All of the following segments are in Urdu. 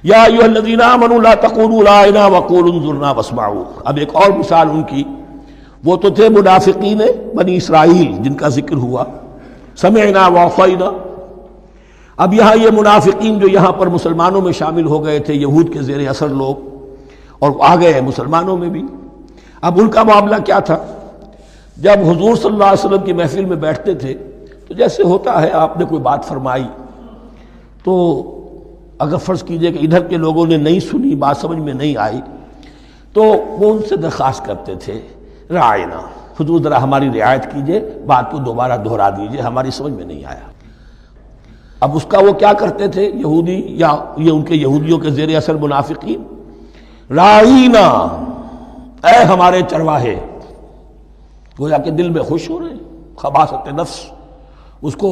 یا ایھا الذین آمنوا لا تقولوا راعنا وقولوا انظرنا واسمعوا. اب ایک اور مثال ان کی، وہ تو تھے منافقین بنی اسرائیل جن کا ذکر ہوا، سمعنا وعصینا. اب یہاں یہ منافقین جو یہاں پر مسلمانوں میں شامل ہو گئے تھے، یہود کے زیر اثر لوگ، اور آ گئے ہیں مسلمانوں میں بھی. اب ان کا معاملہ کیا تھا؟ جب حضور صلی اللہ علیہ وسلم کی محفل میں بیٹھتے تھے تو جیسے ہوتا ہے، آپ نے کوئی بات فرمائی تو اگر فرض کیجئے کہ ادھر کے لوگوں نے نہیں سنی، بات سمجھ میں نہیں آئی، تو وہ ان سے درخواست کرتے تھے راعنا، حضور ذرا ہماری رعایت کیجئے، بات کو دوبارہ دہرا دیجئے، ہماری سمجھ میں نہیں آیا. اب اس کا وہ کیا کرتے تھے یہودی، یا یہ ان کے یہودیوں کے زیر اثر منافقین؟ راعینا، اے ہمارے چرواہے. گویا کہ دل میں خوش ہو رہے ہیں، خباثت نفس اس کو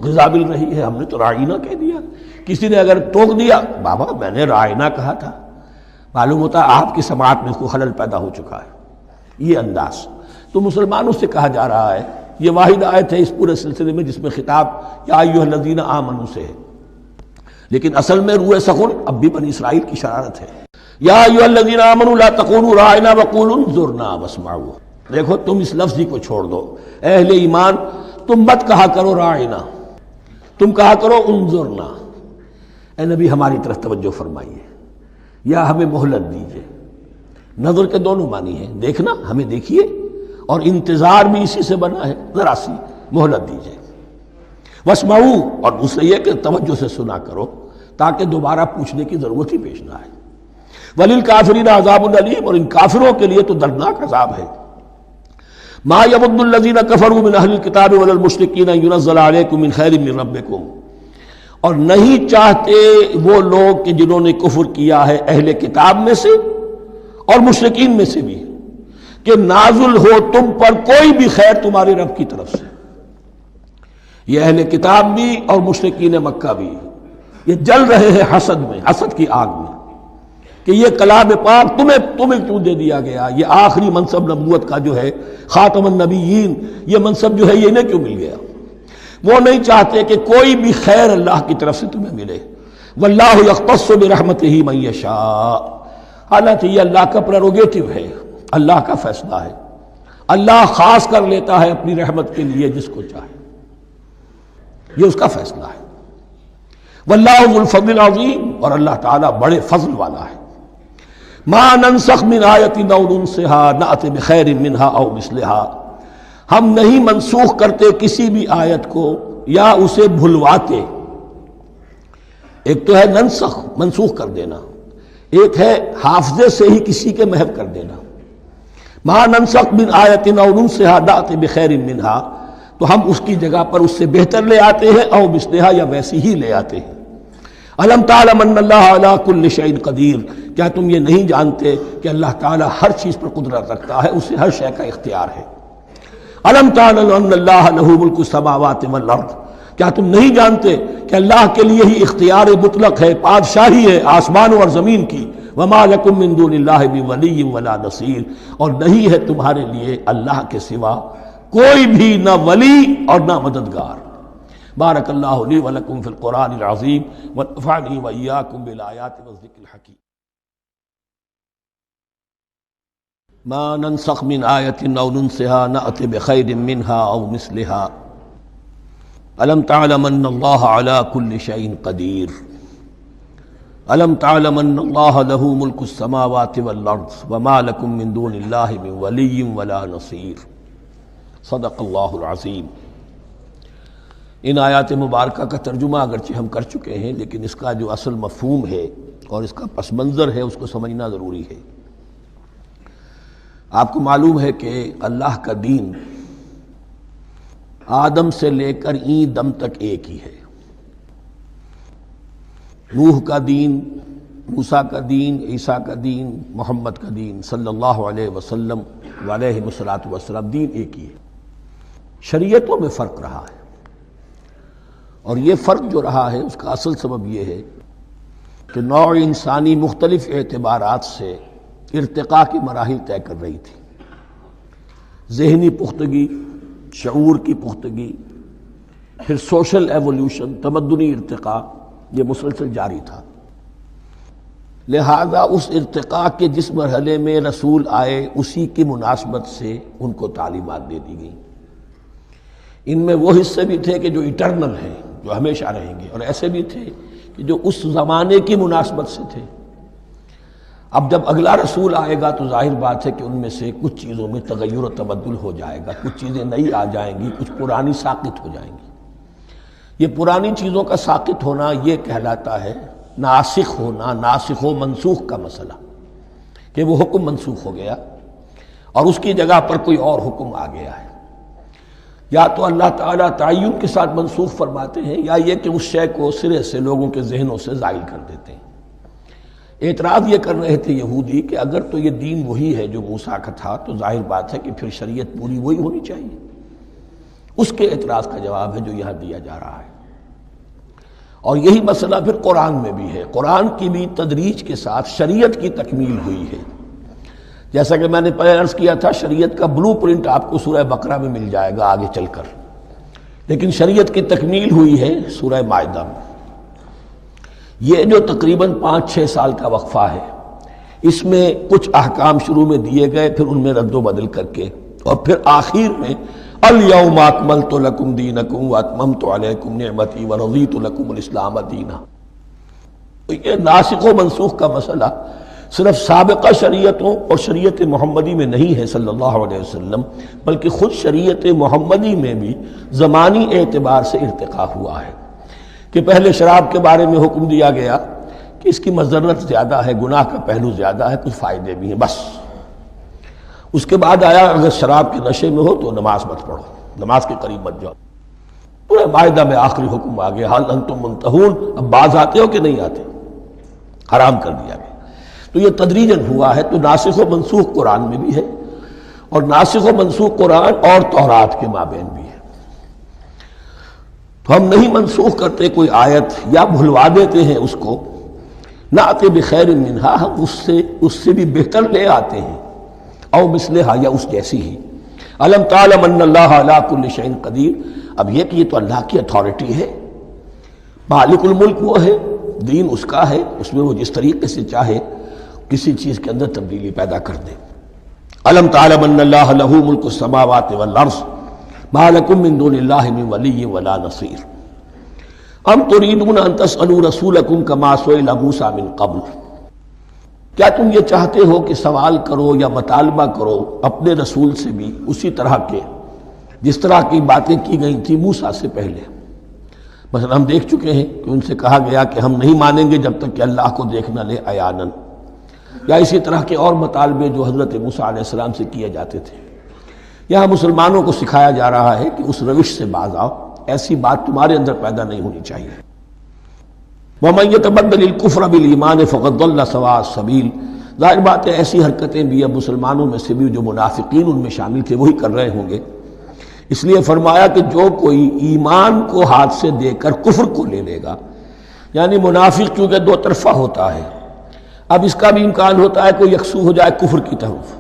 غذا مل رہی ہے، ہم نے تو راعینا کہہ دیا. کسی نے اگر ٹوک دیا، بابا میں نے راعینا کہا تھا، معلوم ہوتا ہے آپ کی سماعت میں کوئی خلل پیدا ہو چکا ہے. یہ انداز تو مسلمانوں سے کہا جا رہا ہے. یہ واحد آیت ہے اس پورے سلسلے میں جس میں خطاب یا ایھا الذین آمنوا سے ہے، لیکن اصل میں روح سخن اب بھی بنی اسرائیل کی شرارت ہے. یا ایھا الذین آمنوا لا تقولوا راعنا وقولوا انظرنا واسمعوا. دیکھو تم اس لفظ ہی کو چھوڑ دو، اے اہل ایمان تم مت کہا کرو راعنا، تم کہا کرو انظرنا. اے نبی ہماری طرف توجہ فرمائیے، یا ہمیں مہلت دیجیے. نظر کے دونوں معنی ہیں، دیکھنا ہمیں دیکھیے، اور انتظار بھی اسی سے بنا ہے، ذرا سی مہلت دیجیے. واسمعوا، اور دوسرے یہ کہ توجہ سے سنا کرو تاکہ دوبارہ پوچھنے کی ضرورت ہی پیش نہ آئے. وللکافرین عذاب علیم، اور ان کافروں کے لیے تو دردناک عذاب ہے. ما یود الذین کفروا من اہل الکتاب ولا المشرکین ان ینزل علیکم من خیر من ربکم. اور نہیں چاہتے وہ لوگ کہ جنہوں نے کفر کیا ہے اہل کتاب میں سے اور مشرکین میں سے بھی، کہ نازل ہو تم پر کوئی بھی خیر تمہارے رب کی طرف سے. یہ اہل کتاب بھی اور مشرکین مکہ بھی یہ جل رہے ہیں حسد میں، حسد کی آگ میں، کہ یہ کلام پاک تمہیں کیوں دے دیا گیا، یہ آخری منصب نبوت کا جو ہے خاتم النبیین، یہ منصب جو ہے یہ انہیں کیوں مل گیا. وہ نہیں چاہتے کہ کوئی بھی خیر اللہ کی طرف سے تمہیں ملے. واللہ یختص برحمتہ من یشاء، حالانکہ یہ اللہ کا پریروگیٹو ہے، اللہ کا فیصلہ ہے. اللہ خاص کر لیتا ہے اپنی رحمت کے لیے جس کو چاہے، یہ اس کا فیصلہ ہے. واللہ ذو الفضل العظیم، اور اللہ تعالیٰ بڑے فضل والا ہے. ما ننسخ من آیت او ننسها نأت بخیر منہا او مثلہا. ہم نہیں منسوخ کرتے کسی بھی آیت کو یا اسے بھلواتے. ایک تو ہے ننسخ، منسوخ کر دینا، ایک ہے حافظے سے ہی کسی کے محو کر دینا. ما ننسخ من آیت او ننسها نأت بخیر منہا، تو ہم اس کی جگہ پر اس سے بہتر لے آتے ہیں، او مثلہا یا ویسی ہی لے آتے ہیں. الم تعلم ان اللہ علی کل شیء قدیر، کیا تم یہ نہیں جانتے کہ اللہ تعالیٰ ہر چیز پر قدرت رکھتا ہے، اسے ہر شے کا اختیار ہے. الم تعلم ان اللہ لہ ملک السماوات والارض، کیا تم نہیں جانتے کہ اللہ کے لیے ہی اختیار مطلق ہے، بادشاہی ہے آسمانوں اور زمین کی. وما لکم من دون اللہ من ولی ولا نصیر، اور نہیں ہے تمہارے لیے اللہ کے سوا کوئی بھی نہ ولی اور نہ مددگار. بارک اللہ لی ولکم فی القرآن العظیم ونفعنی وإیاکم بالآیات والذکر الحکیم. ما ننسخ من آیت او ننسها نأت بخیر منها او مثلها الم تعلم ان اللہ علی کل شیء قدیر. الم تعلم ان اللہ لہ ملک السماوات والارض وما لکم من دون اللہ من ولی ولا نصیر. صدق اللہ العظیم. ان آیات مبارکہ کا ترجمہ اگرچہ ہم کر چکے ہیں، لیکن اس کا جو اصل مفہوم ہے اور اس کا پس منظر ہے اس کو سمجھنا ضروری ہے. آپ کو معلوم ہے کہ اللہ کا دین آدم سے لے کر این دم تک ایک ہی ہے. نوح کا دین، موسیٰ کا دین، عیسیٰ کا دین، محمد کا دین صلی اللہ علیہ وسلم علیہ الصلوۃ والسلام، دین ایک ہی ہے. شریعتوں میں فرق رہا ہے، اور یہ فرق جو رہا ہے اس کا اصل سبب یہ ہے کہ نوع انسانی مختلف اعتبارات سے ارتقاء کی مراحل طے کر رہی تھی. ذہنی پختگی، شعور کی پختگی، پھر سوشل ایولیوشن، تمدنی ارتقاء، یہ مسلسل جاری تھا. لہذا اس ارتقاء کے جس مرحلے میں رسول آئے اسی کی مناسبت سے ان کو تعلیمات دے دی گئیں۔ ان میں وہ حصے بھی تھے کہ جو ایٹرنل ہیں، جو ہمیشہ رہیں گے، اور ایسے بھی تھے کہ جو اس زمانے کی مناسبت سے تھے۔ اب جب اگلا رسول آئے گا تو ظاہر بات ہے کہ ان میں سے کچھ چیزوں میں تغیر و تبدل ہو جائے گا، کچھ چیزیں نئی آ جائیں گی، کچھ پرانی ساقط ہو جائیں گی۔ یہ پرانی چیزوں کا ساقط ہونا یہ کہلاتا ہے ناسخ ہونا، ناسخ و منسوخ کا مسئلہ، کہ وہ حکم منسوخ ہو گیا اور اس کی جگہ پر کوئی اور حکم آ گیا ہے۔ یا تو اللہ تعالیٰ تعین کے ساتھ منسوخ فرماتے ہیں، یا یہ کہ اس شے کو سرے سے لوگوں کے ذہنوں سے زائل کر دیتے ہیں۔ اعتراض یہ کر رہے تھے یہودی کہ اگر تو یہ دین وہی ہے جو موسیٰ کا تھا تو ظاہر بات ہے کہ پھر شریعت پوری وہی ہونی چاہیے۔ اس کے اعتراض کا جواب ہے جو یہاں دیا جا رہا ہے، اور یہی مسئلہ پھر قرآن میں بھی ہے۔ قرآن کی بھی تدریج کے ساتھ شریعت کی تکمیل ہوئی ہے۔ جیسا کہ میں نے پہلے عرض کیا تھا، شریعت کا بلو پرنٹ آپ کو سورہ بقرہ میں مل جائے گا آگے چل کر، لیکن شریعت کی تکمیل ہوئی ہے سورہ مائدہ میں۔ یہ جو تقریباً 5-6 سال کا وقفہ ہے، اس میں کچھ احکام شروع میں دیے گئے، پھر ان میں رد و بدل کر کے، اور پھر آخر میں الیوم اکملت لکم دینکم واتممت علیکم نعمتی ورضیت لکم الاسلام دینا۔ یہ ناسخ و منسوخ کا مسئلہ صرف سابقہ شریعتوں اور شریعت محمدی میں نہیں ہے صلی اللہ علیہ وسلم، بلکہ خود شریعت محمدی میں بھی زمانی اعتبار سے ارتقاء ہوا ہے کہ پہلے شراب کے بارے میں حکم دیا گیا کہ اس کی مضرت زیادہ ہے، گناہ کا پہلو زیادہ ہے، کچھ فائدے بھی ہیں بس۔ اس کے بعد آیا اگر شراب کے نشے میں ہو تو نماز مت پڑھو، نماز کے قریب مت جاؤ۔ پورے معاہدہ میں آخری حکم آ گیا، حال انتم منتہون، اب باز آتے ہو کہ نہیں آتے، حرام کر دیا گیا۔ تو یہ تدریجاً ہوا ہے۔ تو ناسخ و منسوخ قرآن میں بھی ہے، اور ناسخ و منسوخ قرآن اور تورات کے مابین بھی ہے۔ تو ہم نہیں منسوخ کرتے کوئی آیت یا بھلوا دیتے ہیں اس کو، نأتی بخیر منہا، ہم اس سے بھی بہتر لے آتے ہیں، او مثلہا، یا اس جیسی ہی۔ الم تعلم ان اللہ علی کل شیء قدیر، اب یہ کہ یہ تو اللہ کی اتھارٹی ہے، مالک الملک وہ ہے، دین اس کا ہے، اس میں وہ جس طریقے سے چاہے کسی چیز کے اندر تبدیلی پیدا کر دے۔ الم تعلم ان اللہ لہ ملک السماوات والارض ما لکم من دون اللہ من ولی ولا نصیر ام تريدون ان تسألوا رسولکم کما سئل موسیٰ من قبل، کیا تم یہ چاہتے ہو کہ سوال کرو یا مطالبہ کرو اپنے رسول سے بھی اسی طرح کے جس طرح کی باتیں کی گئی تھی موسیٰ سے پہلے؟ مثلا ہم دیکھ چکے ہیں کہ ان سے کہا گیا کہ ہم نہیں مانیں گے جب تک کہ اللہ کو دیکھ نہ لے عیاناً، یا اسی طرح کے اور مطالبے جو حضرت موسیٰ علیہ السلام سے کیے جاتے تھے۔ یہاں مسلمانوں کو سکھایا جا رہا ہے کہ اس روش سے باز آؤ، ایسی بات تمہارے اندر پیدا نہیں ہونی چاہیے۔ وَمَن يَتَبَدَّلِ الْكُفْرَ بِالْإِيمَانِ فَقَدْ ضَلَّ سَوَاءَ السَّبِيلِ، ظاہر بات ہے ایسی حرکتیں بھی اب مسلمانوں میں سے بھی جو منافقین ان میں شامل تھے وہی کر رہے ہوں گے۔ اس لیے فرمایا کہ جو کوئی ایمان کو ہاتھ سے دے کر کفر کو لے لے گا، یعنی منافق چونکہ دو طرفہ ہوتا ہے، اب اس کا بھی امکان ہوتا ہے کہ یکسو ہو جائے کفر کی طرف،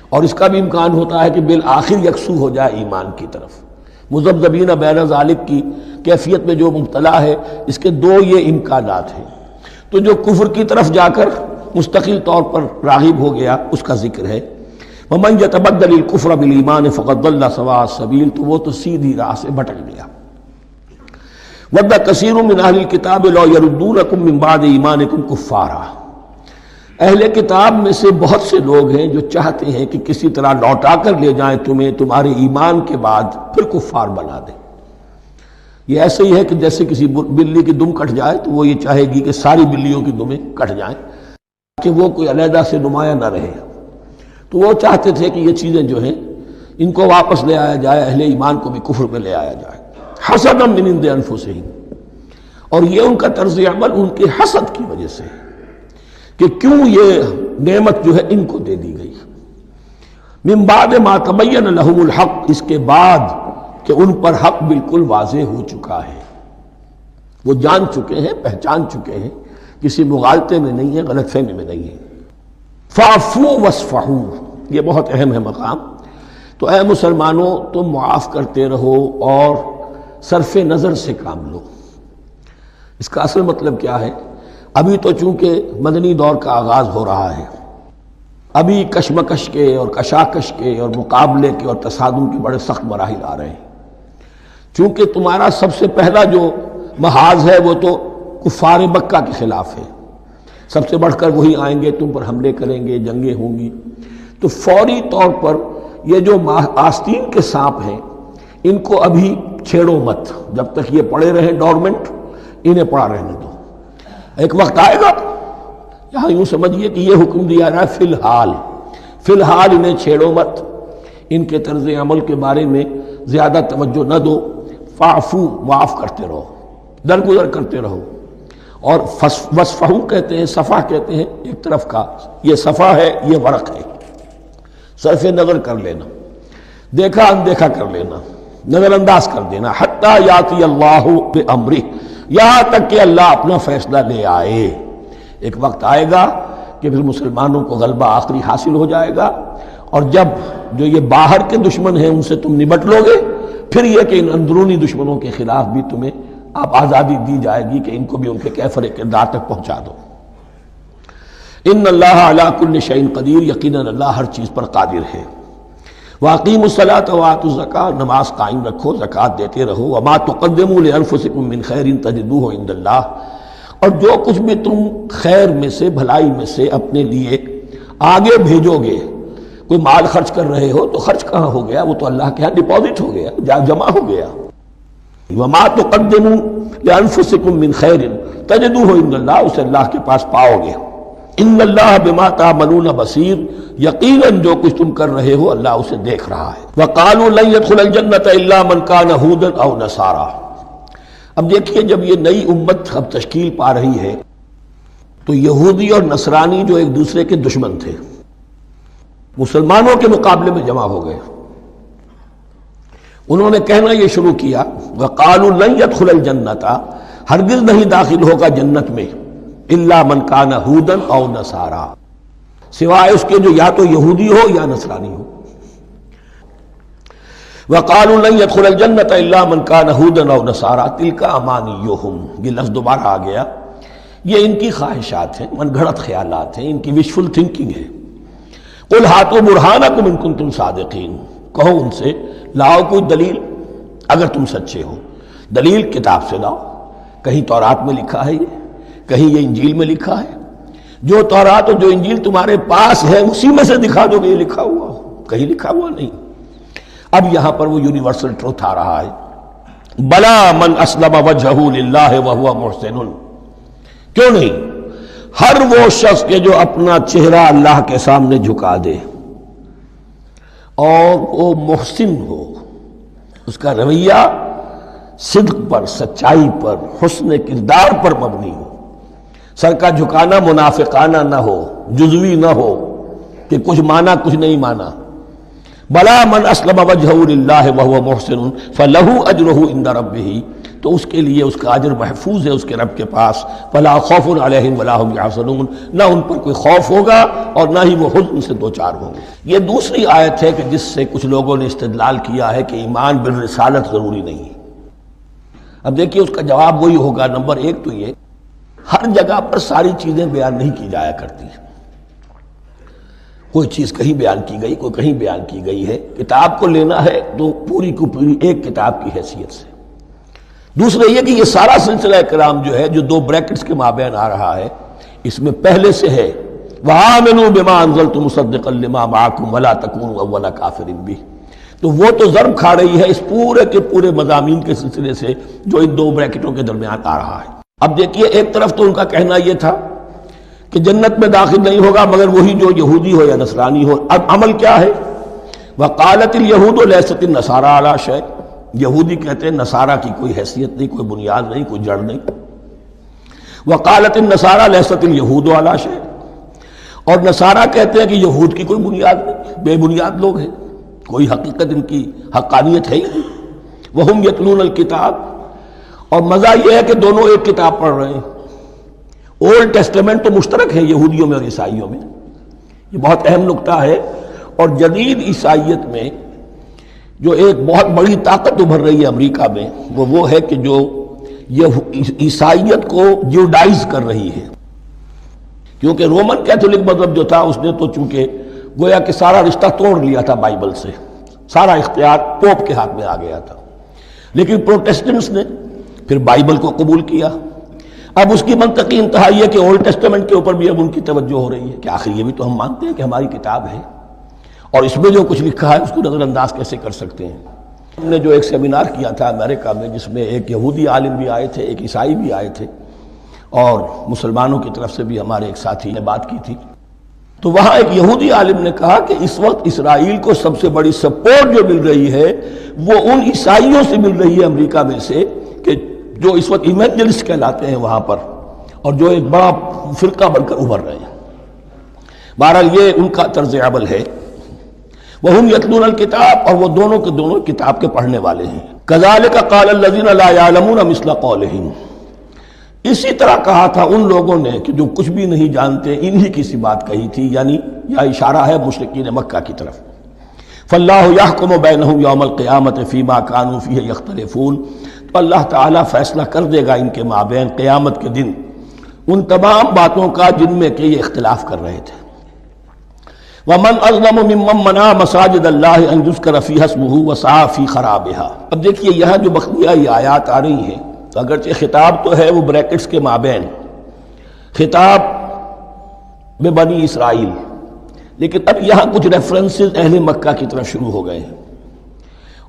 اور اس کا بھی امکان ہوتا ہے کہ بالآخر یکسو ہو جائے ایمان کی طرف۔ مذبذبین بین ذالک کی کیفیت میں جو مبتلا ہے، اس کے دو یہ امکانات ہیں۔ تو جو کفر کی طرف جا کر مستقل طور پر راغب ہو گیا اس کا ذکر ہے، وَمَن يَتَبَدَّلِ الْكُفْرَ بِالْإِيمَانِ فَقَدْ ضَلَّ سَوَاءَ السَّبِيلِ، تو وہ تو سیدھی راہ سے بھٹک گیا۔ وَدَّ كَثِيرٌ مِّنْ أَهْلِ الْكِتَابِ لَوْ يَرُدُّونَكُم مِّن بَعْدِ إِيمَانِكُمْ كُفَّارًا، اہل کتاب میں سے بہت سے لوگ ہیں جو چاہتے ہیں کہ کسی طرح لوٹا کر لے جائیں تمہیں تمہارے ایمان کے بعد پھر کفار بنا دیں۔ یہ ایسے ہی ہے کہ جیسے کسی بلی کی دم کٹ جائے تو وہ یہ چاہے گی کہ ساری بلیوں کی دمیں کٹ جائیں کہ وہ کوئی علیحدہ سے نمایاں نہ رہے۔ تو وہ چاہتے تھے کہ یہ چیزیں جو ہیں ان کو واپس لے آیا جائے، اہل ایمان کو بھی کفر میں لے آیا جائے، حسدا من عند انفسہم، اور یہ ان کا طرز عمل ان کے حسد کی وجہ سے کہ کیوں یہ نعمت جو ہے ان کو دے دی گئی۔ من بعد ما تبین لہم الحق، اس کے بعد کہ ان پر حق بالکل واضح ہو چکا ہے، وہ جان چکے ہیں، پہچان چکے ہیں، کسی مغالطے میں نہیں ہے، غلط فہمی میں نہیں ہے۔ فاعفوا واصفحوا، یہ بہت اہم ہے مقام۔ تو اے مسلمانوں تم معاف کرتے رہو اور صرف نظر سے کام لو۔ اس کا اصل مطلب کیا ہے؟ ابھی تو چونکہ مدنی دور کا آغاز ہو رہا ہے، ابھی کشمکش کے اور کشاکش کے اور مقابلے کے اور تصادم کے بڑے سخت مراحل آ رہے ہیں۔ چونکہ تمہارا سب سے پہلا جو محاذ ہے وہ تو کفار مکہ کے خلاف ہے، سب سے بڑھ کر وہی آئیں گے، تم پر حملے کریں گے، جنگیں ہوں گی، تو فوری طور پر یہ جو آستین کے سانپ ہیں ان کو ابھی چھیڑو مت، جب تک یہ پڑے رہیں ڈورمنٹ، انہیں پڑا رہنے دو۔ ایک وقت آئے گا، یہاں یوں سمجھیے کہ یہ حکم دیا رہا ہے فی الحال انہیں چھیڑو مت، ان کے طرز عمل کے بارے میں زیادہ توجہ نہ دو، فاعفو، معاف کرتے رہو، درگزر کرتے رہو۔ اور وصفہو کہتے ہیں، صفح کہتے ہیں ایک طرف کا، یہ صفح ہے، یہ ورق ہے، صرف نظر کر لینا، دیکھا اندیکھا کر لینا، نظر انداز کر دینا، حتی یاتی اللہ بامرہ، یہاں تک کہ اللہ اپنا فیصلہ لے آئے۔ ایک وقت آئے گا کہ پھر مسلمانوں کو غلبہ آخری حاصل ہو جائے گا، اور جب جو یہ باہر کے دشمن ہیں ان سے تم نبٹ لو گے، پھر یہ کہ ان اندرونی دشمنوں کے خلاف بھی تمہیں اب آزادی دی جائے گی کہ ان کو بھی ان کے کیفر کردار تک پہنچا دو۔ ان اللہ علی کل شیء قدیر، یقیناً اللہ ہر چیز پر قادر ہے۔ واقیموا الصلاۃ وآتوا الزکاۃ، نماز قائم رکھو، زکوٰۃ دیتے رہو۔ وما تقدموا لانفسکم من خیر تجدوہ عند اللہ، اور جو کچھ بھی تم خیر میں سے، بھلائی میں سے اپنے لیے آگے بھیجو گے، کوئی مال خرچ کر رہے ہو تو خرچ کہاں ہو گیا؟ وہ تو اللہ کے ہاں ڈپازٹ ہو گیا، جمع ہو گیا۔ وما تقدموا لانفسکم من خیر تجدوہ عند اللہ، اسے اللہ کے پاس پاؤ گے۔ ان اللہ بما تعملون بصیر، یقیناً جو کچھ تم کر رہے ہو اللہ اسے دیکھ رہا ہے۔ وقالوا لن يدخل الجنۃ الا من كان هودا او نصارى۔ اب دیکھیے جب یہ نئی امت اب تشکیل پا رہی ہے تو یہودی اور نصرانی جو ایک دوسرے کے دشمن تھے مسلمانوں کے مقابلے میں جمع ہو گئے، انہوں نے کہنا یہ شروع کیا، وقالوا لن يدخل الجنۃ، ہرگز نہیں داخل ہوگا جنت میں، الا من کان ہودا او نصارا، سوائے اس کے جو یا تو یہودی ہو یا نصرانی ہو۔ وقالوا لن يدخل الجنۃ الا من کان ہودا او نصارا تلک امانیہم، یہ لفظ دوبارہ آ گیا، یہ ان کی خواہشات ہیں، من گھڑت خیالات ہیں، ان کی وشفل تھنکنگ ہے۔ قل ہاتوا برہانکم ان کنتم صادقین، کہو ان سے لاؤ کوئی دلیل اگر تم سچے ہو، دلیل کتاب سے لاؤ، کہیں تورات میں لکھا ہے، یہ کہیں یہ انجیل میں لکھا ہے، جو تورات اور جو انجیل تمہارے پاس ہے اسی میں سے دکھا دو کہ یہ لکھا ہوا ہو، کہیں لکھا ہوا نہیں۔ اب یہاں پر وہ یونیورسل ٹروتھ آ رہا ہے، بلا من اسلم وجہہ للہ وہو محسن، کیوں نہیں، ہر وہ شخص کے جو اپنا چہرہ اللہ کے سامنے جھکا دے اور وہ محسن ہو، اس کا رویہ صدق پر، سچائی پر، حسن کردار پر مبنی ہو، سر کا جھکانا منافقانہ نہ ہو، جزوی نہ ہو کہ کچھ مانا کچھ نہیں مانا۔ بلا من اسلم وجہہ للہ وہو محسن فلہ اجرہ عند ربہ، تو اس کے لیے اس کا اجر محفوظ ہے اس کے رب کے پاس۔ فلا خوف علیہم ولا هم یحزنون، نہ ان پر کوئی خوف ہوگا اور نہ ہی وہ حزن سے دوچار ہوں گے۔ یہ دوسری آیت ہے کہ جس سے کچھ لوگوں نے استدلال کیا ہے کہ ایمان بالرسالت ضروری نہیں ہے۔ اب دیکھیے اس کا جواب وہی ہوگا، نمبر ایک تو یہ، ہر جگہ پر ساری چیزیں بیان نہیں کی جایا کرتی، کوئی چیز کہیں بیان کی گئی، کوئی کہیں بیان کی گئی ہے۔ کتاب کو لینا ہے تو پوری کو پوری ایک کتاب کی حیثیت سے۔ دوسرا یہ کہ یہ سارا سلسلہ کرام جو ہے، جو دو بریکٹس کے مابین آ رہا ہے، اس میں پہلے سے ہے وَآمِنُوا بِمَا أَنزَلْتُ مُصَدِّقًا لِمَا مَعَكُمْ وَلَا تَكُونُوا أَوَّلَ كَافِرٍ بِهِ، تو وہ تو ضرب کھا رہی ہے اس پورے کے پورے مضامین کے سلسلے سے جو ان دو بریکٹوں کے درمیان آ رہا ہے۔ اب دیکھیے ایک طرف تو ان کا کہنا یہ تھا کہ جنت میں داخل نہیں ہوگا مگر وہی جو یہودی ہو یا نصرانی ہو۔ اب عمل کیا ہے؟ وقالت اليہود لیست النصارى علی شیء، یہودی کہتے ہیں نصارہ کی کوئی حیثیت نہیں، کوئی بنیاد نہیں، کوئی جڑ نہیں۔ وقالت النصارى لیست اليہود علی شیء، اور نصارہ کہتے ہیں کہ یہود کی کوئی بنیاد نہیں، بے بنیاد لوگ ہیں، کوئی حقیقت ان کی حقانیت ہے ہی نہیں۔ وہم یتلون الکتاب، اور مزہ یہ ہے کہ دونوں ایک کتاب پڑھ رہے ہیں۔ اولڈ ٹیسٹمنٹ تو مشترک ہے یہودیوں میں اور عیسائیوں میں، یہ بہت اہم نکتہ ہے۔ اور جدید عیسائیت میں جو ایک بہت بڑی طاقت ابھر رہی ہے امریکہ میں، وہ ہے کہ جو یہ عیسائیت کو جیوڈائز کر رہی ہے، کیونکہ رومن کیتھولک مذہب جو تھا اس نے تو چونکہ گویا کہ سارا رشتہ توڑ لیا تھا بائبل سے، سارا اختیار پوپ کے ہاتھ میں آ گیا تھا، لیکن پروٹیسٹنٹس نے پھر بائبل کو قبول کیا۔ اب اس کی منطقی انتہا یہ کہ اولڈ ٹیسٹمنٹ کے اوپر بھی اب ان کی توجہ ہو رہی ہے کہ آخر یہ بھی تو ہم مانتے ہیں کہ ہماری کتاب ہے، اور اس میں جو کچھ لکھا ہے اس کو نظر انداز کیسے کر سکتے ہیں۔ ہم نے جو ایک سیمینار کیا تھا امریکہ میں، جس میں ایک یہودی عالم بھی آئے تھے، ایک عیسائی بھی آئے تھے، اور مسلمانوں کی طرف سے بھی ہمارے ایک ساتھی نے بات کی تھی، تو وہاں ایک یہودی عالم نے کہا کہ اس وقت اسرائیل کو سب سے بڑی سپورٹ جو مل رہی ہے وہ ان عیسائیوں سے مل رہی ہے امریکہ میں سے، کہ جو اس وقت ایونجلسٹ کہلاتے ہیں وہاں پر، اور جو ایک بڑا فرقہ بن کر ابھر رہے ہیں۔ بہرحال یہ ان کا طرز عمل ہے۔ وَهُمْ يَتْلُونَ الْكِتَابَ، اور وہ دونوں کے دونوں کتاب کے پڑھنے والے ہیں۔ كَذَلِكَ قَالَ الَّذِينَ لَا يَعْلَمُونَ مِثْلَ قَوْلِهِمْ، اسی طرح کہا تھا ان لوگوں نے کہ جو کچھ بھی نہیں جانتے، انہی کی سی بات کہی تھی، یعنی یہ اشارہ ہے مشرکین مکہ کی طرف۔ فَاللَّهُ يَحْكُمُ بَيْنَهُمْ يَوْمَ الْقِيَامَةِ فِيمَا كَانُوا فِيهِ يَخْتَلِفُونَ، تو اللہ تعالیٰ فیصلہ کر دے گا ان کے مابین قیامت کے دن ان تمام باتوں کا جن میں کہ یہ اختلاف کر رہے تھے۔ وَمَنْ أَظْلَمُ مِمَّنْ مَنَعَ مَسَاجِدَ اللَّهِ أَنْ يُذْكَرَ فِيهَا اسْمُهُ وَسَعَىٰ فِي خَرَابِهَا۔ اب دیکھیے یہاں جو بقیہ یہ آیات آ رہی ہیں، تو اگرچہ خطاب تو ہے وہ بریکٹس کے مابین، خطاب میں بنی اسرائیل، لیکن اب یہاں کچھ ریفرنسز اہل مکہ کی طرف شروع ہو گئے ہیں،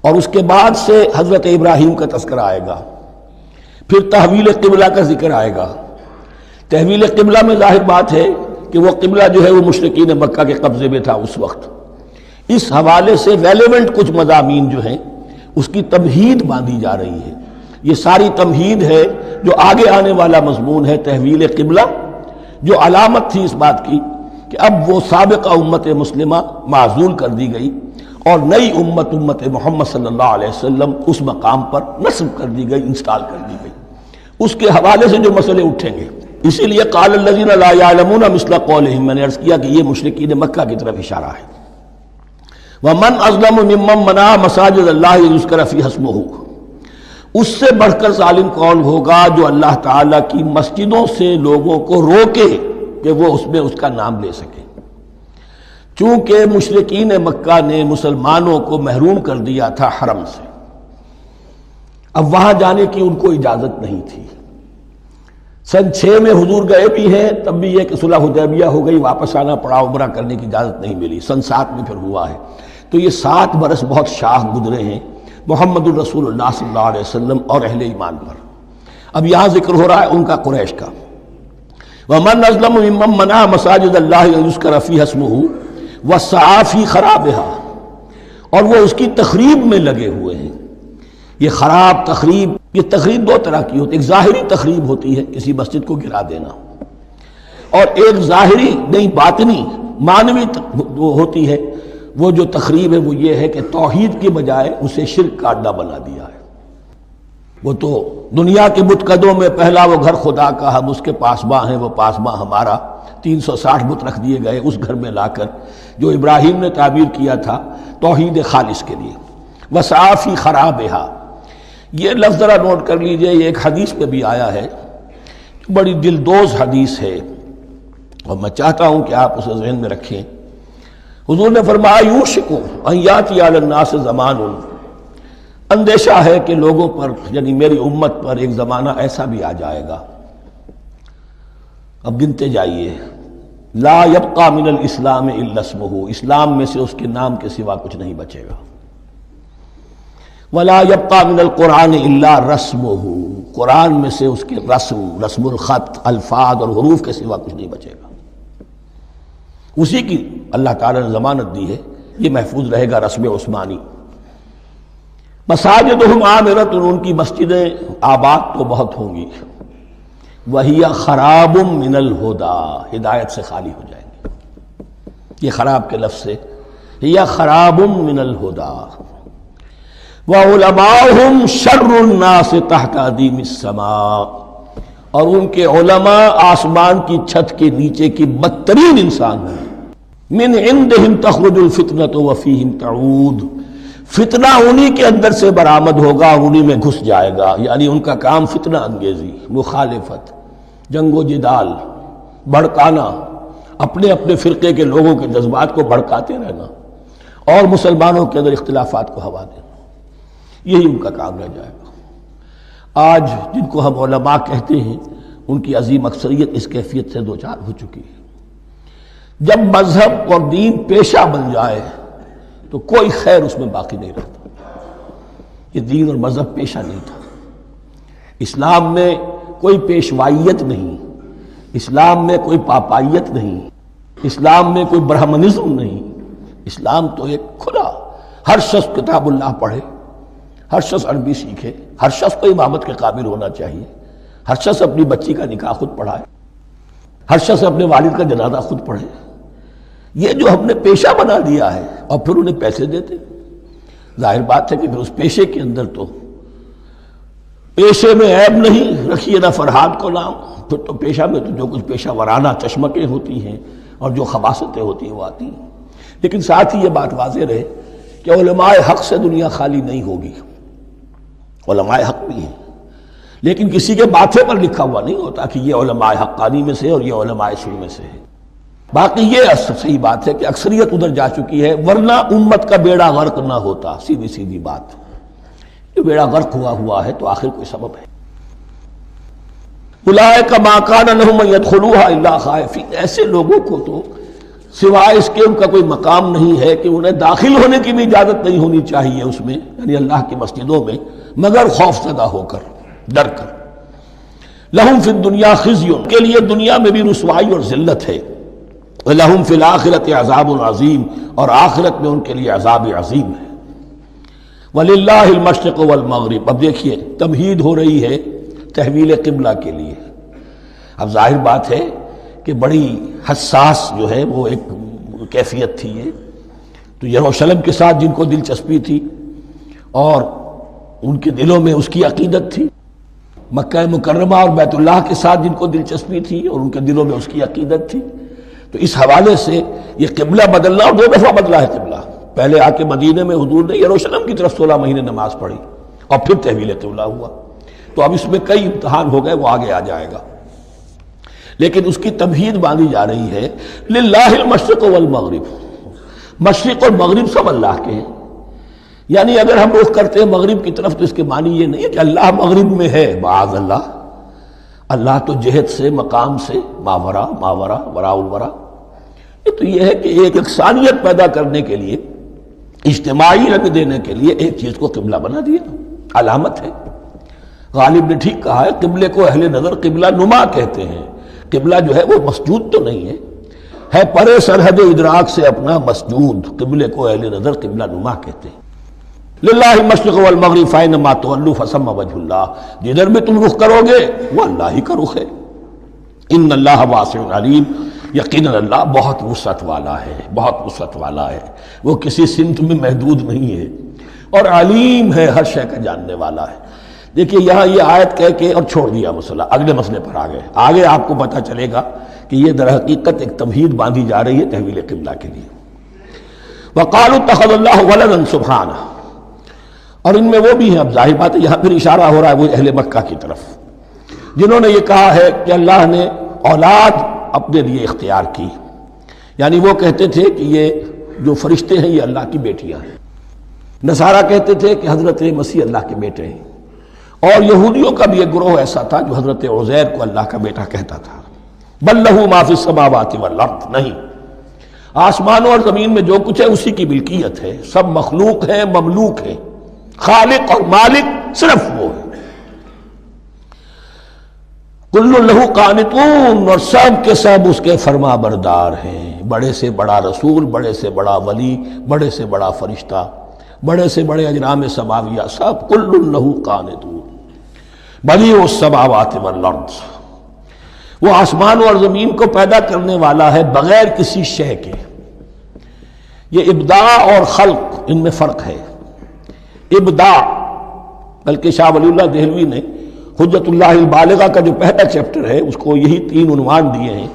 اور اس کے بعد سے حضرت ابراہیم کا تذکرہ آئے گا، پھر تحویل قبلہ کا ذکر آئے گا۔ تحویل قبلہ میں ظاہر بات ہے کہ وہ قبلہ جو ہے وہ مشرکین مکہ کے قبضے میں تھا اس وقت، اس حوالے سے ریلیونٹ کچھ مضامین جو ہیں اس کی تمہید باندھی جا رہی ہے۔ یہ ساری تمہید ہے جو آگے آنے والا مضمون ہے تحویل قبلہ، جو علامت تھی اس بات کی کہ اب وہ سابقہ امت مسلمہ معزول کر دی گئی اور نئی امت محمد صلی اللہ علیہ وسلم اس مقام پر نصب کر دی گئی، انسٹال کر دی گئی۔ اس کے حوالے سے جو مسئلے اٹھیں گے، اسی لیے قال الذین لا یعلمون مثل قولہم، میں نے عرض کیا کہ یہ مشرکین مکہ کی طرف اشارہ ہے۔ ومن اظلم ممن منع مساجد اللہ یذکر فیہا اسمہ، اس سے بڑھ کر ظالم کون ہوگا جو اللہ تعالیٰ کی مسجدوں سے لوگوں کو روکے کہ وہ اس میں اس کا نام لے سکے۔ چونکہ مشرکین مکہ نے مسلمانوں کو محروم کر دیا تھا حرم سے، اب وہاں جانے کی ان کو اجازت نہیں تھی۔ سن 6 میں حضور گئے بھی ہیں، تب بھی یہ کہ صلح حدیبیہ ہو گئی، واپس آنا پڑا، عمرہ کرنے کی اجازت نہیں ملی۔ سن 7 میں پھر ہوا ہے، تو یہ 7 برس بہت شاہ گزرے ہیں محمد الرسول اللہ صلی اللہ علیہ وسلم اور اہل ایمان پر۔ اب یہاں ذکر ہو رہا ہے ان کا، قریش کا۔ وَمَنْ أَظْلَمُ مِمَّنْ مَنَعَ مَسَاجِدَ اللَّهِ أَنْ يُذْكَرَ فِيهَا اسْمُهُ وَسَعَىٰ فِي خَرَابِهَا، اور وہ اس کی تخریب میں لگے ہوئے ہیں۔ یہ خراب تخریب، یہ تخریب 2 طرح کی ہوتی ہے، ایک ظاہری تخریب ہوتی ہے کسی مسجد کو گرا دینا، اور ایک ظاہری نہیں باطنی معنوی ہوتی ہے۔ وہ جو تخریب ہے وہ یہ ہے کہ توحید کی بجائے اسے شرک کا اڈا بنا دیا ہے۔ وہ تو دنیا کے بت قدوں میں پہلا وہ گھر خدا کا، ہم اس کے پاسباں ہیں، وہ پاسباں ہمارا، 360 بت رکھ دیے گئے اس گھر میں لا کر، جو ابراہیم نے تعبیر کیا تھا توحید خالص کے لیے۔ وَسَعَىٰ فِي خَرَابِهَا، یہ لفظ ذرا نوٹ کر لیجئے، یہ ایک حدیث پہ بھی آیا ہے، بڑی دلدوز حدیث ہے، اور میں چاہتا ہوں کہ آپ اسے ذہن میں رکھیں۔ حضور نے فرمایا یوشک ان یاتی علی الناس زمان، اندیشہ ہے کہ لوگوں پر یعنی میری امت پر ایک زمانہ ایسا بھی آ جائے گا، اب گنتے جائیے، لا یبقى من الاسلام الا اسمہ، اسلام میں سے اس کے نام کے سوا کچھ نہیں بچے گا۔ ولا يبقى من القرآن الا رسمہ، قرآن میں سے اس کے رسم الخط، الفاظ اور حروف کے سوا کچھ نہیں بچے گا۔ اسی کی اللہ تعالیٰ نے ضمانت دی ہے، یہ محفوظ رہے گا رسم عثمانی۔ مساجدہم عامرۃ، ان کی مسجدیں آباد تو بہت ہوں گی، وہی خراب من الہدی، ہدایت سے خالی ہو جائیں گے۔ یہ خراب کے لفظ سے ہی خراب من الہدی، وعلماؤہم شر الناس تحت ادیم السماء، اور ان کے علماء آسمان کی چھت کے نیچے کی بدترین انسان ہیں۔ من عندہم تخرج الفتنۃ وفیہم تعود، فتنہ انہی کے اندر سے برآمد ہوگا، انہی میں گھس جائے گا، یعنی ان کا کام فتنہ انگیزی، مخالفت، جنگ و جدال، بھڑکانا، اپنے اپنے فرقے کے لوگوں کے جذبات کو بھڑکاتے رہنا اور مسلمانوں کے اندر اختلافات کو ہوا دینا، یہی ان کا کام رہ جائے گا۔ آج جن کو ہم علماء کہتے ہیں ان کی عظیم اکثریت اس کیفیت سے دوچار ہو چکی ہے۔ جب مذہب اور دین پیشہ بن جائے تو کوئی خیر اس میں باقی نہیں رہتا۔ یہ دین اور مذہب پیشہ نہیں تھا، اسلام میں کوئی پیشوائیت نہیں، اسلام میں کوئی پاپائیت نہیں، اسلام میں کوئی برہمنزم نہیں، اسلام تو ایک کھلا، ہر شخص کتاب اللہ پڑھے، ہر شخص عربی سیکھے، ہر شخص کو امامت کے قابل ہونا چاہیے، ہر شخص اپنی بچی کا نکاح خود پڑھائے، ہر شخص اپنے والد کا جنازہ خود پڑھے۔ یہ جو ہم نے پیشہ بنا دیا ہے اور پھر انہیں پیسے دیتے، ظاہر بات ہے کہ پھر اس پیشے کے اندر تو پیشے میں عیب نہیں، رکھیے نہ فرہاد کو نام، پھر تو پیشہ میں تو جو کچھ پیشہ ورانہ چشمکیں ہوتی ہیں اور جو خباثتیں ہوتی ہیں وہ آتی ہیں۔ لیکن ساتھ ہی یہ بات واضح رہے کہ علماء حق سے دنیا خالی نہیں ہوگی، علماء حق بھی ہیں، لیکن کسی کے ماتھے پر لکھا ہوا نہیں ہوتا کہ یہ علماء حقانی میں سے اور یہ علماء سو میں سے ہے۔ باقی یہ صحیح بات ہے کہ اکثریت ادھر جا چکی ہے، ورنہ امت کا بیڑا غرق نہ ہوتا، سیدھی سیدھی بات۔ یہ بیڑا غرق ہوا ہے تو آخر کوئی سبب ہے۔ اولئک ما کان لہم ان یدخلوها الا خائفین، ایسے لوگوں کو تو سوائے اس کے ان کا کوئی مقام نہیں ہے کہ انہیں داخل ہونے کی بھی اجازت نہیں ہونی چاہیے اس میں، یعنی اللہ کی مسجدوں میں، مگر خوف زدہ ہو کر، ڈر کر۔ لہم فی الدنیا خزی، کے لیے دنیا میں بھی رسوائی اور ذلت ہے، وَلَهُمْ فِي الْآخِرَةِ عَذَابٌ عَظِيمٌ، اور آخرت میں ان کے لیے عذاب عظیم ہے۔ وَلِلَّهِ الْمَشْرِقُ وَالْمَغْرِبُ، اب دیکھیے تمہید ہو رہی ہے تحویل قبلہ کے لیے۔ اب ظاہر بات ہے کہ بڑی حساس جو ہے وہ ایک کیفیت تھی یہ، تو یروشلم کے ساتھ جن کو دلچسپی تھی اور ان کے دلوں میں اس کی عقیدت تھی، مکہ مکرمہ اور بیت اللہ کے ساتھ جن کو دلچسپی تھی اور ان کے دلوں میں اس کی عقیدت تھی، تو اس حوالے سے یہ قبلہ بدلنا، اور 2 دفعہ بدلا ہے قبلہ۔ پہلے آ کے مدینے میں حضور نے یروشلم کی طرف 16 مہینے نماز پڑھی اور پھر تحویل قبلہ ہوا، تو اب اس میں کئی امتحان ہو گئے، وہ آگے آ جائے گا، لیکن اس کی تمہید باندھی جا رہی ہے۔ للہ المشرق والمغرب، مشرق اور مغرب سب اللہ کے ہیں، یعنی اگر ہم رخ کرتے ہیں مغرب کی طرف تو اس کے معنی یہ نہیں ہے کہ اللہ مغرب میں ہے، معاذ اللہ، اللہ تو جہت سے، مقام سے، ماورا وراء الورا۔ یہ تو یہ ہے کہ ایک یکسانیت پیدا کرنے کے لیے، اجتماعی رنگ دینے کے لیے ایک چیز کو قبلہ بنا دیا، علامت ہے۔ غالب نے ٹھیک کہا ہے، قبلے کو اہل نظر قبلہ نما کہتے ہیں۔ قبلہ جو ہے وہ مسجود تو نہیں ہے پرے سرحد ادراک سے اپنا مسجود، قبلے کو اہل نظر قبلہ نما کہتے ہیں۔ للہ المشرق والمغرب فینما تولوا فثم وجہ اللہ، جدھر بھی تم رخ کرو گے وہ اللہ ہی کا رخ ہے۔ ان اللہ واسع علیم، یقیناً اللہ بہت وسعت والا ہے، بہت وسعت والا ہے، وہ کسی سمت میں محدود نہیں ہے، اور علیم ہے، ہر شے کا جاننے والا ہے۔ دیکھیے یہاں یہ آیت کہہ کے اور چھوڑ دیا مسئلہ، اگلے مسئلے پر آگے آپ کو پتہ چلے گا کہ یہ در حقیقت ایک تمہید باندھی جا رہی ہے تحویل قبلہ کے لیے۔ وقالوا اتخذ اللہ ولدا سبحانہ، اور ان میں وہ بھی ہیں، اب ظاہر بات ہے یہاں پھر اشارہ ہو رہا ہے وہ اہل مکہ کی طرف، جنہوں نے یہ کہا ہے کہ اللہ نے اولاد اپنے لیے اختیار کی، یعنی وہ کہتے تھے کہ یہ جو فرشتے ہیں یہ اللہ کی بیٹیاں ہیں، نصارہ کہتے تھے کہ حضرت مسیح اللہ کے بیٹے ہیں، اور یہودیوں کا بھی ایک گروہ ایسا تھا جو حضرت عزیر کو اللہ کا بیٹا کہتا تھا۔ بل لہ ما فی السماوات والارض، نہیں، آسمانوں اور زمین میں جو کچھ ہے اسی کی ملکیت ہے، سب مخلوق ہے، مملوک ہے، خالق اور مالک صرف وہ ہے۔ کل لہ قانتون، اور سب کے سب اس کے فرما بردار ہیں، بڑے سے بڑا رسول، بڑے سے بڑا ولی، بڑے سے بڑا فرشتہ، بڑے سے بڑے اجرام سماویہ، سب کل لہ قانتون۔ بدیع السماوات والارض، وہ آسمان اور زمین کو پیدا کرنے والا ہے بغیر کسی شے کے۔ یہ ابداع اور خلق، ان میں فرق ہے۔ ابداع، بلکہ شاہ ولی اللہ دہلوی نے حجت اللہ البالغہ کا جو پہلا چیپٹر ہے اس کو یہی 3 عنوان دیے ہیں۔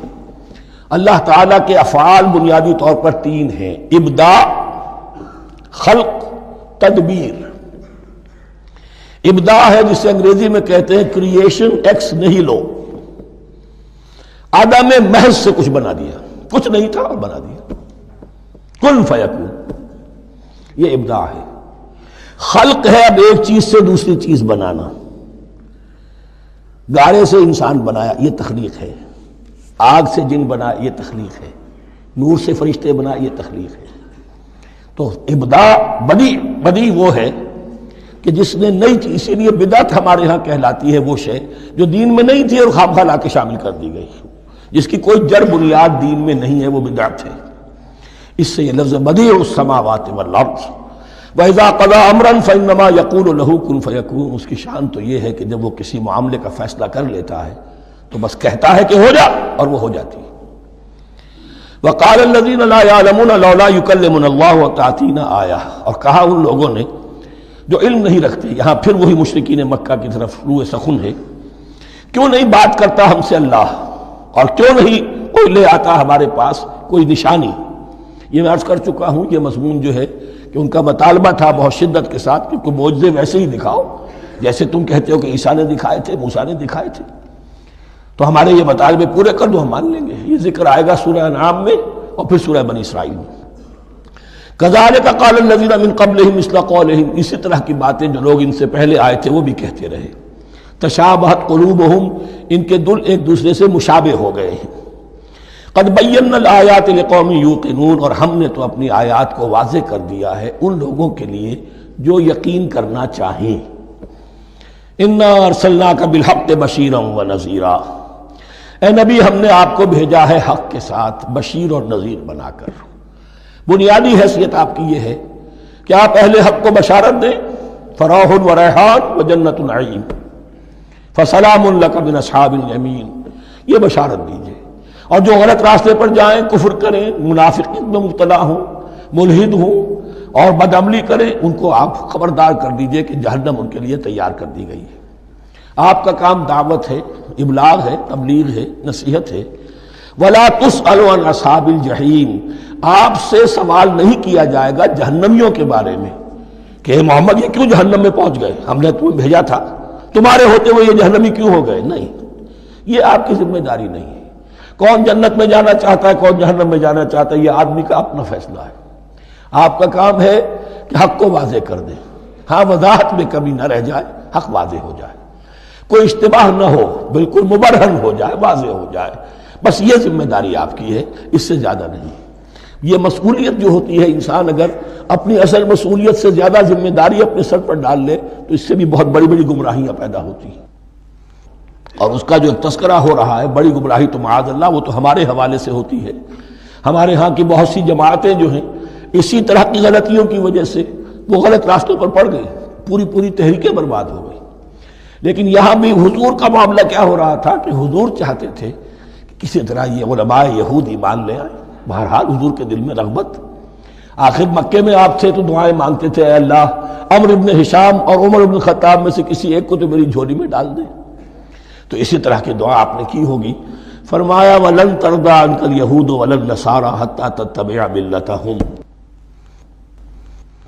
اللہ تعالیٰ کے افعال بنیادی طور پر 3 ہیں، ابداع، خلق، تدبیر۔ ابداع ہے جسے انگریزی میں کہتے ہیں کریشن ایکس نیہیلو، عدم محض سے کچھ بنا دیا، کچھ نہیں تھا اور بنا دیا، کن فیکون، یہ ابداع ہے۔ خلق ہے اب ایک چیز سے دوسری چیز بنانا، گارے سے انسان بنایا، یہ تخلیق ہے، آگ سے جن بنایا، یہ تخلیق ہے، نور سے فرشتے بنائے، یہ تخلیق ہے۔ تو ابداع بدی وہ ہے کہ جس نے نئی چیز، اسی لیے بدعت ہمارے ہاں کہلاتی ہے وہ شے جو دین میں نہیں تھی اور خام خواہ لا کے شامل کر دی گئی، جس کی کوئی جڑ بنیاد دین میں نہیں ہے، وہ بدعت ہے۔ اس سے یہ لفظ بدیع السماوات والارض وَإِذَا قَضَىٰ أَمْرًا فَإِنَّمَا يَقُولُ لَهُ كُن فَيَكُونُ، اس کی شان تو یہ ہے کہ جب وہ کسی معاملے کا فیصلہ کر لیتا ہے تو بس کہتا ہے کہ ہو جا، اور وہ ہو جاتی ہے۔ وَقَالَ الَّذِينَ لَا يَعْلَمُونَ لَوْلَا يُكَلِّمُنَا اللَّهُ وَتَأْتِينَا آیَةٌ، اور کہا ان لوگوں نے جو علم نہیں رکھتے، یہاں پھر وہی مشرکین مکہ کی طرف روئے سخن ہے، کیوں نہیں بات کرتا ہم سے اللہ، اور کیوں نہیں کوئی لے آتا ہمارے پاس کوئی نشانی۔ یہ میں عرض کر چکا ہوں، یہ مضمون جو ہے کہ ان کا مطالبہ تھا بہت شدت کے ساتھ کہ کوئی معجزے ویسے ہی دکھاؤ جیسے تم کہتے ہو کہ عیسیٰ نے دکھائے تھے، موسیٰ نے دکھائے تھے، تو ہمارے یہ مطالبے پورے کر دو، ہم مان لیں گے۔ یہ ذکر آئے گا سورہ انعام میں اور پھر سورہ بنی اسرائیل میں۔ كَذَلِكَ قَالَ الَّذِينَ مِن قَبْلِهِمْ مِثْلَ قَوْلِهِمْ، اسی طرح کی باتیں جو لوگ ان سے پہلے آئے تھے وہ بھی کہتے رہے۔ تشابہت قلوبہم، ان کے دل ایک دوسرے سے مشابہ ہو گئے ہیں۔ قد بینا الآیات لقوم یوقنون، اور ہم نے تو اپنی آیات کو واضح کر دیا ہے ان لوگوں کے لیے جو یقین کرنا چاہیں۔ انا ارسلناک بالحق بشیرا ونذیرا، اے نبی ہم نے آپ کو بھیجا ہے حق کے ساتھ بشیر اور نذیر بنا کر۔ بنیادی حیثیت آپ کی یہ ہے کہ آپ اہل حق کو بشارت دیں، فراح و ریحان و جنت نعیم، فسلام لک من اصحاب الیمین، یہ بشارت دیجیے۔ اور جو غلط راستے پر جائیں، کفر کریں، منافقت میں مبتلا ہوں، ملحد ہوں اور بدعملی کریں، ان کو آپ خبردار کر دیجئے کہ جہنم ان کے لیے تیار کر دی گئی ہے۔ آپ کا کام دعوت ہے، ابلاغ ہے، تبلیغ ہے، نصیحت ہے۔ وَلَا تُسْأَلُ عَنْ أَصْحَابِ الْجَحِيمِ، آپ سے سوال نہیں کیا جائے گا جہنمیوں کے بارے میں کہ اے محمد یہ کیوں جہنم میں پہنچ گئے، ہم نے تمہیں بھیجا تھا، تمہارے ہوتے ہوئے یہ جہنمی کیوں ہو گئے؟ نہیں، یہ آپ کی ذمہ داری نہیں ہے۔ کون جنت میں جانا چاہتا ہے، کون جہنم میں جانا چاہتا ہے، یہ آدمی کا اپنا فیصلہ ہے۔ آپ کا کام ہے کہ حق کو واضح کر دیں، ہاں وضاحت میں کمی نہ رہ جائے، حق واضح ہو جائے، کوئی اشتباہ نہ ہو، بالکل مبرہن ہو جائے، واضح ہو جائے، بس یہ ذمہ داری آپ کی ہے، اس سے زیادہ نہیں۔ یہ مسئولیت جو ہوتی ہے، انسان اگر اپنی اصل مسئولیت سے زیادہ ذمہ داری اپنے سر پر ڈال لے تو اس سے بھی بہت بڑی بڑی گمراہیاں پیدا ہوتی ہیں۔ اور اس کا جو تذکرہ ہو رہا ہے بڑی گمراہی تو معاذ اللہ وہ تو ہمارے حوالے سے ہوتی ہے۔ ہمارے ہاں کی بہت سی جماعتیں جو ہیں اسی طرح کی غلطیوں کی وجہ سے وہ غلط راستوں پر پڑ گئی، پوری تحریکیں برباد ہو گئی۔ لیکن یہاں بھی حضور کا معاملہ کیا ہو رہا تھا کہ حضور چاہتے تھے کہ کسی طرح یہ علماء یہود ایمان لے آئے۔ بہرحال حضور کے دل میں رغبت، آخر مکے میں آپ تھے تو دعائیں مانگتے تھے، اے اللہ عمرو بن ہشام اور عمر بن خطاب میں سے کسی ایک کو تو میری جھولی میں ڈال دے۔ تو اسی طرح کی دعا آپ نے کی ہوگی۔ فرمایا وَلَن تَرْضَىٰ عَنْكَ الْيَهُودُ وَلَا النَّصَارَىٰ حَتَّىٰ تَتَّبِعَ مِلَّتَهُمْ،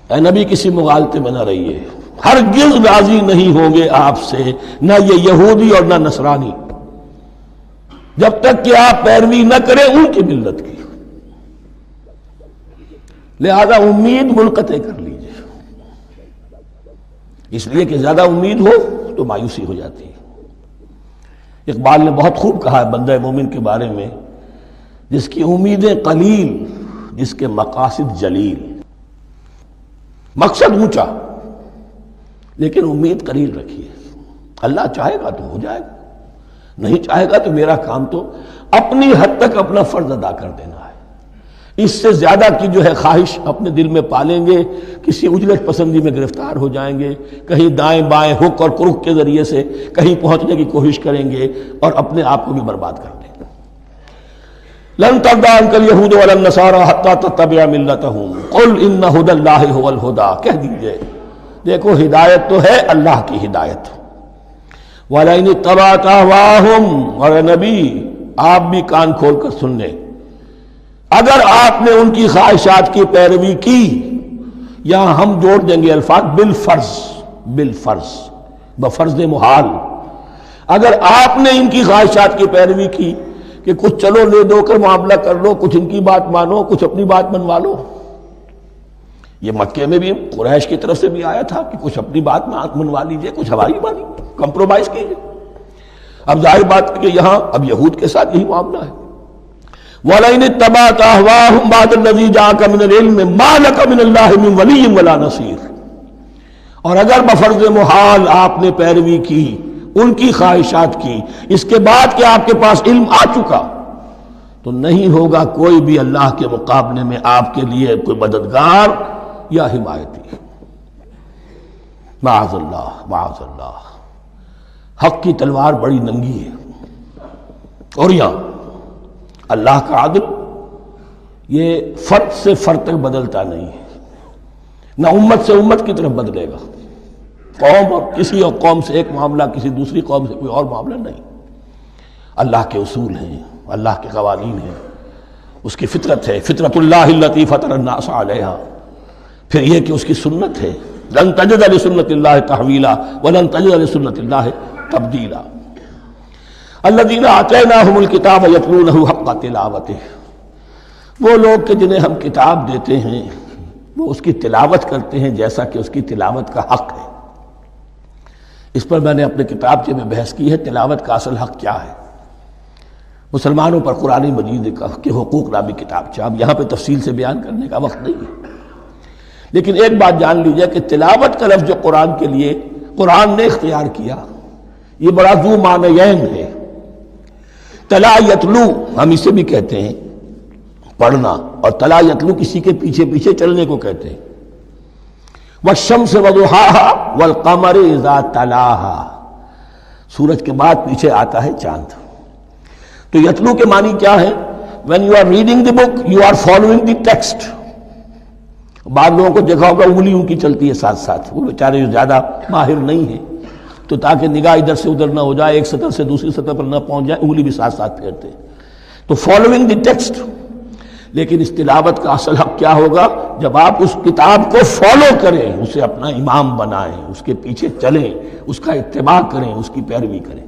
اے نبی کسی مغالطے میں نہ رہیے، ہرگز راضی نہیں ہوں گے آپ سے نہ یہ یہودی اور نہ نصرانی جب تک کہ آپ پیروی نہ کریں ان کی ملت کی۔ لہذا امید منقطع کر لیجیے، اس لیے کہ زیادہ امید ہو تو مایوسی ہو جاتی ہے۔ اقبال نے بہت خوب کہا ہے بندہ مومن کے بارے میں، جس کی امیدیں قلیل، جس کے مقاصد جلیل۔ مقصد اونچا لیکن امید قلیل رکھیے، اللہ چاہے گا تو ہو جائے گا، نہیں چاہے گا تو میرا کام تو اپنی حد تک اپنا فرض ادا کر دینا ہے۔ اس سے زیادہ کی جو ہے خواہش اپنے دل میں پالیں گے، کسی اجلت پسندی میں گرفتار ہو جائیں گے، کہیں دائیں بائیں ہک اور کرک کے ذریعے سے کہیں پہنچنے کی کوشش کریں گے اور اپنے آپ کو بھی برباد کر دیں گے۔ لن ترضى عنك اليهود ولا النصارى حتى تتبع ملتهم قل ان هدى الله هو الهدى، کہہ دیجئے دیکھو ہدایت تو ہے اللہ کی ہدایت۔ وَلَئِنِ اتَّبَعْتَ أَهْوَاءَهُمْ، اور اے نبی آپ بھی کان کھول کر سن لیں، اگر آپ نے ان کی خواہشات کی پیروی کی، یہاں ہم جوڑ دیں گے الفاظ بالفرض بفرض محال، اگر آپ نے ان کی خواہشات کی پیروی کی کہ کچھ چلو لے دو کر معاملہ کر لو، کچھ ان کی بات مانو، کچھ اپنی بات منوا لو۔ یہ مکے میں بھی قریش کی طرف سے بھی آیا تھا کہ کچھ اپنی بات منوا لیجئے، کچھ ہماری بات کمپرومائز کیجئے۔ اب ظاہر بات ہے کہ یہاں اب یہود کے ساتھ یہی معاملہ ہے۔ وَلَئِنِ اتَّبَعْتَ أَهْوَاءَهُمْ بَعْدَ الَّذِي جَاءَكَ مِنَ الْعِلْمِ مَا لَكَ مِنَ اللَّهِ مِنْ وَلِيٍّ وَلَا نَصِيرٍ، اور اگر بفرض محال آپ نے پیروی کی ان کی خواہشات کی، اس کے بعد کہ آپ کے پاس علم آ چکا، تو نہیں ہوگا کوئی بھی اللہ کے مقابلے میں آپ کے لیے کوئی مددگار یا حمایتی۔ معاذ اللہ معاذ اللہ، حق کی تلوار بڑی ننگی ہے۔ اور یہاں اللہ کا عدل یہ فرد سے فرد تک بدلتا نہیں ہے، نہ امت سے امت کی طرف بدلے گا۔ قوم اور کسی اور قوم سے ایک معاملہ، کسی دوسری قوم سے کوئی اور معاملہ نہیں۔ اللہ کے اصول ہیں، اللہ کے قوانین ہیں، اس کی فطرت ہے، فطرت اللہ التی فطر الناس علیہا۔ پھر یہ کہ اس کی سنت ہے، لن تجد لسنت اللہ تحویلا ولن تجد لسنت اللہ تبدیلا۔ الذین آتیناہم الکتاب یتلونہ حق تلاوتہ، وہ لوگ کہ جنہیں ہم کتاب دیتے ہیں وہ اس کی تلاوت کرتے ہیں جیسا کہ اس کی تلاوت کا حق ہے۔ اس پر میں نے اپنے کتابچے میں بحث کی ہے، تلاوت کا اصل حق کیا ہے۔ مسلمانوں پر قرآن مجید کے حقوق نامی کتابچہ، اب یہاں پہ تفصیل سے بیان کرنے کا وقت نہیں ہے، لیکن ایک بات جان لیجئے کہ تلاوت کا لفظ جو قرآن کے لیے قرآن نے اختیار کیا، یہ بڑا ذو معنیین ہے۔ تلا یتلو ہم اسے بھی کہتے ہیں پڑھنا، اور تلا یتلو کسی کے پیچھے پیچھے چلنے کو کہتے ہیں۔ والشمس وضحاها والقمر اذا تلاها، سورج کے بعد پیچھے آتا ہے چاند۔ تو یتلو کے معنی کیا ہے؟ when you are reading the book you are following the text۔ بعض لوگوں کو دیکھا ہوگا انگلی ان کی چلتی ہے ساتھ ساتھ، وہ بیچارے جو زیادہ ماہر نہیں ہیں تو تاکہ نگاہ ادھر سے ادھر نہ ہو جائے، ایک سطح سے دوسری سطح پر نہ پہنچ جائے، انگلی بھی ساتھ ساتھ پھیرتے ہیں، تو فالوئنگ دی ٹیکسٹ۔ لیکن اس تلاوت کا اصل حق کیا ہوگا؟ جب آپ اس کتاب کو فالو کریں، اسے اپنا امام بنائیں، اس کے پیچھے چلیں، اس کا اتباع کریں، اس کی پیروی کریں،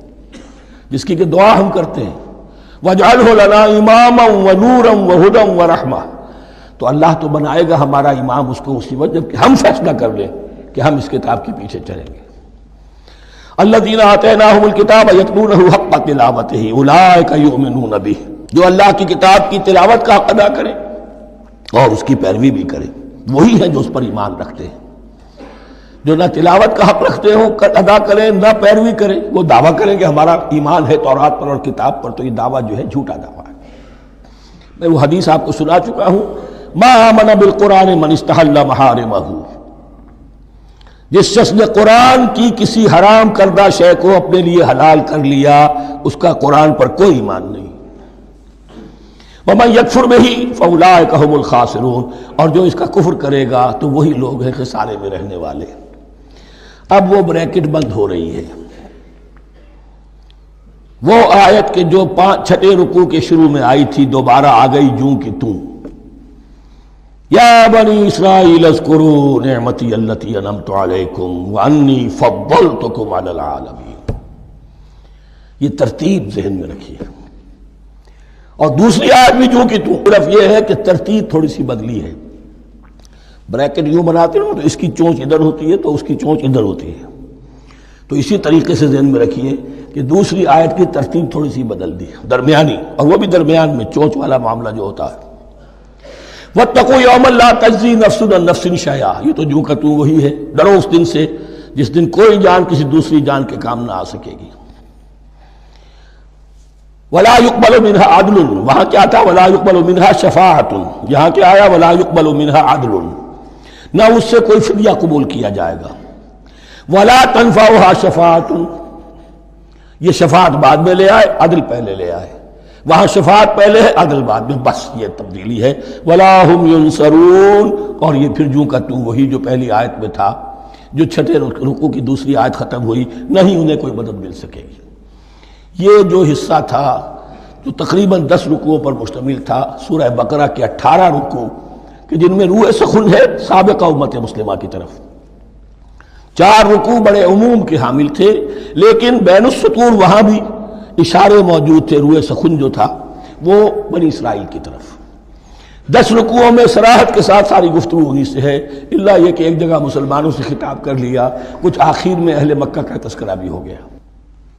جس کی کہ دعا ہم کرتے ہیں وَاجْعَلْهُ لَنَا إِمَامًا وَنُورًا وَهُدًى وَرَحْمَةً، تو اللہ تو بنائے گا ہمارا امام اس کو اسی وقت جب کہ ہم فیصلہ کر لیں کہ ہم اس کتاب کے پیچھے چلیں گے۔ الذین آتیناہم الکتاب یتلونہ حق تلاوتہ اولئک یؤمنون بہ، جو اللہ کی کتاب کی تلاوت کا حق ادا کریں اور اس کی پیروی بھی کریں، وہی ہیں جو اس پر ایمان رکھتے ہیں۔ جو نہ تلاوت کا حق رکھتے ہوں ادا کریں، نہ پیروی کریں، وہ دعویٰ کریں کہ ہمارا ایمان ہے تورات پر اور کتاب پر، تو یہ دعویٰ جو ہے جھوٹا دعویٰ ہے۔ میں وہ حدیث آپ کو سنا چکا ہوں، ما آمن بالقرآن من استحل محارمہ، جس شخص نے قرآن کی کسی حرام کردہ شے کو اپنے لیے حلال کر لیا، اس کا قرآن پر کوئی ایمان نہیں۔ وَمَن يَكْفُرْ بِهِ فَأُولَٰئِكَ هُمُ الْخَاسِرُونَ، اور جو اس کا کفر کرے گا تو وہی لوگ ہیں خسارے میں رہنے والے۔ اب وہ بریکٹ بند ہو رہی ہے، وہ آیت کے جو 6 رکوع کے شروع میں آئی تھی دوبارہ آ گئی جوں کی توں۔ یا بنی اسرائیل اذکروا نعمتی التی انعمت علیکم وانی فضلتکم علی العالمین، یہ ترتیب ذہن میں رکھیے۔ اور دوسری آیت بھی جو کہ صرف یہ ہے کہ ترتیب تھوڑی سی بدلی ہے، بریکٹ یوں بناتے ہو تو اس کی چونچ ادھر ہوتی ہے تو اس کی چونچ ادھر ہوتی ہے، تو اسی طریقے سے ذہن میں رکھیے کہ دوسری آیت کی ترتیب تھوڑی سی بدل دی درمیانی، اور وہ بھی درمیان میں چونچ والا معاملہ جو ہوتا ہے۔ وَاتَّقُوا يَوْمًا لَا تَجْزِي نَفْسٌ عَن نَفْسٍ شَيْئًا، یہ تو جو کہ تو وہی ہے، ڈرو اس دن سے جس دن کوئی جان کسی دوسری جان کے کام نہ آ سکے گی۔ وَلَا يُقْبَلُ مِنْهَا عَدْلٌ، وہاں کیا تھا وَلَا يُقْبَلُ مِنْهَا شَفَاعَةٌ، یہاں کیا آیا وَلَا يُقْبَلُ مِنْهَا عَدْلٌ، نہ اس سے کوئی فدیہ قبول کیا جائے گا۔ وَلَا تَنْفَعُهَا شَفَاعَةٌ، یہ شفاعت بعد میں لے آئے، عدل پہلے لے آئے، وہاں شفاعت پہلے ہے عدل بعد میں، بس یہ تبدیلی ہے۔ وَلَا هُمْ يُنصَرُونَ، اور یہ پھر جو کا تو وہی جو پہلی آیت میں تھا، جو 6 رکوع کی دوسری آیت ختم ہوئی، نہیں انہیں کوئی مدد مل سکے گی۔ یہ جو حصہ تھا جو تقریباً 10 رکوعوں پر مشتمل تھا، سورہ بقرہ کے 18 رکوع کہ جن میں روح سخن ہے سابقہ امت مسلمہ کی طرف، 4 رکوع بڑے عموم کے حامل تھے، لیکن بین السطور وہاں بھی اشارے موجود تھے، روح سخن جو تھا وہ بنی اسرائیل کی طرف 10 رکوعوں میں صراحت کے ساتھ ساری گفتگو وہیں سے ہے، الا یہ کہ ایک جگہ مسلمانوں سے خطاب کر لیا، کچھ آخر میں اہل مکہ کا تذکرہ بھی ہو گیا۔